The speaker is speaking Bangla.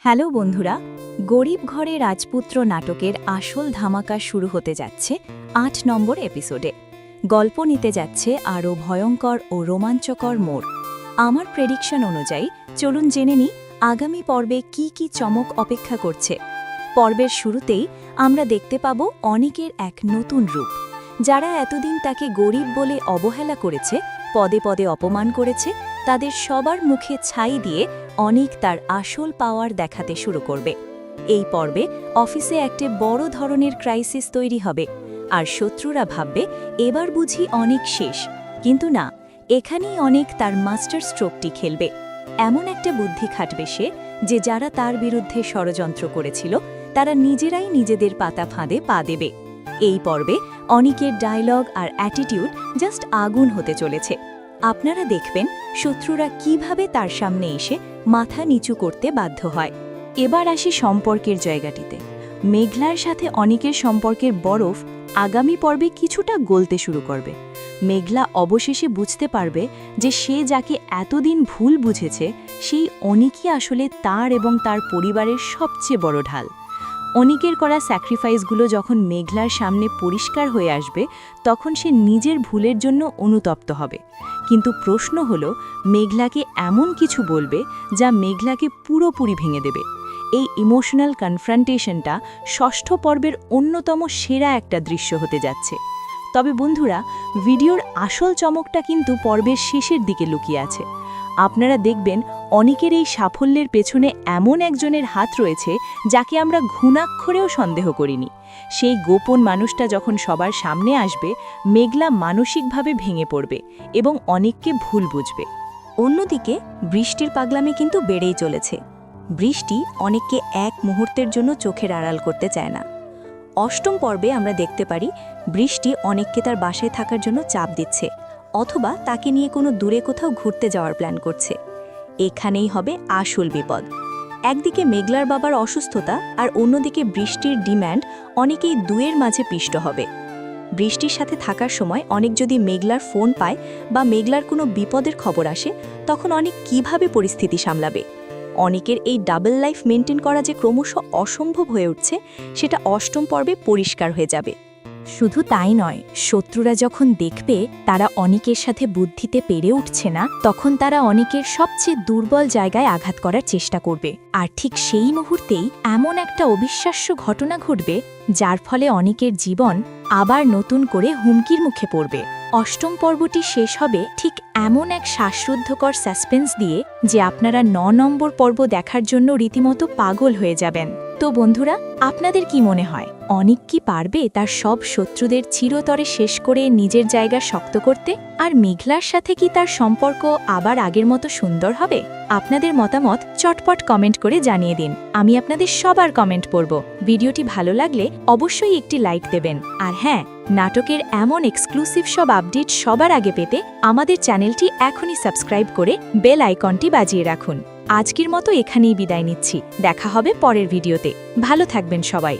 হ্যালো বন্ধুরা, গরিব ঘরে রাজপুত্র নাটকের আসল ধামাকা শুরু হতে যাচ্ছে ৮ নম্বর এপিসোডে। গল্প নিতে যাচ্ছে আরও ভয়ঙ্কর ও রোমাঞ্চকর মোড়। আমার প্রেডিকশন অনুযায়ী চলুন জেনে নিই আগামী পর্বে কি কি চমক অপেক্ষা করছে। পর্বের শুরুতেই আমরা দেখতে পাব অনিকের এক নতুন রূপ। যারা এতদিন তাকে গরিব বলে অবহেলা করেছে, পদে পদে অপমান করেছে, তাদের সবার মুখে ছাই দিয়ে অনিক তার আসল পাওয়ার দেখাতে শুরু করবে। এই পর্বে অফিসে একটা বড় ধরনের ক্রাইসিস তৈরি হবে, আর শত্রুরা ভাববে এবার বুঝি অনেক শেষ। কিন্তু না, এখানেই অনেক তার মাস্টার স্ট্রোকটি খেলবে। এমন একটা বুদ্ধি খাটবে সে, যে যারা তার বিরুদ্ধে ষড়যন্ত্র করেছিল তারা নিজেরাই নিজেদের পাতা ফাঁদে পা দেবে। এই পর্বে অনিকের ডায়লগ আর অ্যাটিটিউড জাস্ট আগুন হতে চলেছে। আপনারা দেখবেন শত্রুরা কিভাবে তার সামনে এসে মাথা নিচু করতে বাধ্য হয়। এবার আসি সম্পর্কের জায়গাটিতে। মেঘলার সাথে অনিকের সম্পর্কের বরফ আগামী পর্বে কিছুটা গলতে শুরু করবে। মেঘলা অবশেষে বুঝতে পারবে যে সে যাকে এতদিন ভুল বুঝেছে সেই অনিকই আসলে তার এবং তার পরিবারের সবচেয়ে বড় ঢাল। অনিকের করা স্যাক্রিফাইসগুলো যখন মেঘলার সামনে পরিষ্কার হয়ে আসবে, তখন সে নিজের ভুলের জন্য অনুতপ্ত হবে। কিন্তু প্রশ্ন হলো, মেঘলাকে এমন কিছু বলবে যা মেঘলাকে পুরোপুরি ভেঙে দেবে। এই ইমোশনাল কনফ্রন্টেশনটা ষষ্ঠ পর্বের অন্যতম সেরা একটা দৃশ্য হতে যাচ্ছে। তবে বন্ধুরা, ভিডিওর আসল চমকটা কিন্তু পর্বের শেষের দিকে লুকিয়ে আছে। আপনারা দেখবেন অনিকের এই সাফল্যের পেছনে এমন একজনের হাত রয়েছে যাকে আমরা ঘুণাক্ষরেও সন্দেহ করিনি। সেই গোপন মানুষটা যখন সবার সামনে আসবে, মেঘলা মানসিকভাবে ভেঙে পড়বে এবং অনিককে ভুল বুঝবে। অন্যদিকে বৃষ্টির পাগলামি কিন্তু বেড়েই চলেছে। বৃষ্টি অনিককে এক মুহূর্তের জন্য চোখের আড়াল করতে চায় না। অষ্টম পর্বে আমরা দেখতে পারি বৃষ্টি অনিককে তার বাসায় থাকার জন্য চাপ দিচ্ছে, অথবা তাকে নিয়ে কোনো দূরে কোথাও ঘুরতে যাওয়ার প্ল্যান করছে। এখানেই হবে আসল বিপদ। একদিকে মেঘলার বাবার অসুস্থতা আর অন্যদিকে বৃষ্টির ডিম্যান্ড অনেকেই দুয়ের মাঝে পিষ্ট হবে। বৃষ্টির সাথে থাকার সময় অনেক যদি মেঘলার ফোন পায় বা মেঘলার কোনো বিপদের খবর আসে, তখন অনেক কিভাবে পরিস্থিতি সামলাবে। অনেকের এই ডাবল লাইফ মেনটেন করা যে ক্রমশ অসম্ভব হয়ে উঠছে, সেটা অষ্টম পর্বে পরিষ্কার হয়ে যাবে। শুধু তাই নয়, শত্রুরা যখন দেখবে তারা অনিকের সাথে বুদ্ধিতে পেরে উঠছে না, তখন তারা অনিকের সবচেয়ে দুর্বল জায়গায় আঘাত করার চেষ্টা করবে। আর ঠিক সেই মুহূর্তেই এমন একটা অবিশ্বাস্য ঘটনা ঘটবে যার ফলে অনিকের জীবন আবার নতুন করে হুমকির মুখে পড়বে। অষ্টম পর্বটি শেষ হবে ঠিক এমন এক শ্বাসরুদ্ধকর সাসপেন্স দিয়ে যে আপনারা ৯ নম্বর পর্ব দেখার জন্য রীতিমতো পাগল হয়ে যাবেন। তো বন্ধুরা, আপনাদের কি মনে হয়, অনিক কি পারবে তার সব শত্রুদের চিরতরে শেষ করে নিজের জায়গা শক্ত করতে? আর মেঘলার সাথে কি তার সম্পর্ক আবার আগের মতো সুন্দর হবে? আপনাদের মতামত চটপট কমেন্ট করে জানিয়ে দিন। আমি আপনাদের সবার কমেন্ট পড়ব। ভিডিওটি ভালো লাগলে অবশ্যই একটি লাইক দেবেন। আর হ্যাঁ, নাটকের এমন এক্সক্লুসিভ সব আপডেট সবার আগে পেতে আমাদের চ্যানেলটি এখনই সাবস্ক্রাইব করে বেল আইকনটি বাজিয়ে রাখুন। আজকের মতো এখানেই বিদায় নিচ্ছি। দেখা হবে পরের ভিডিওতে। ভালো থাকবেন সবাই।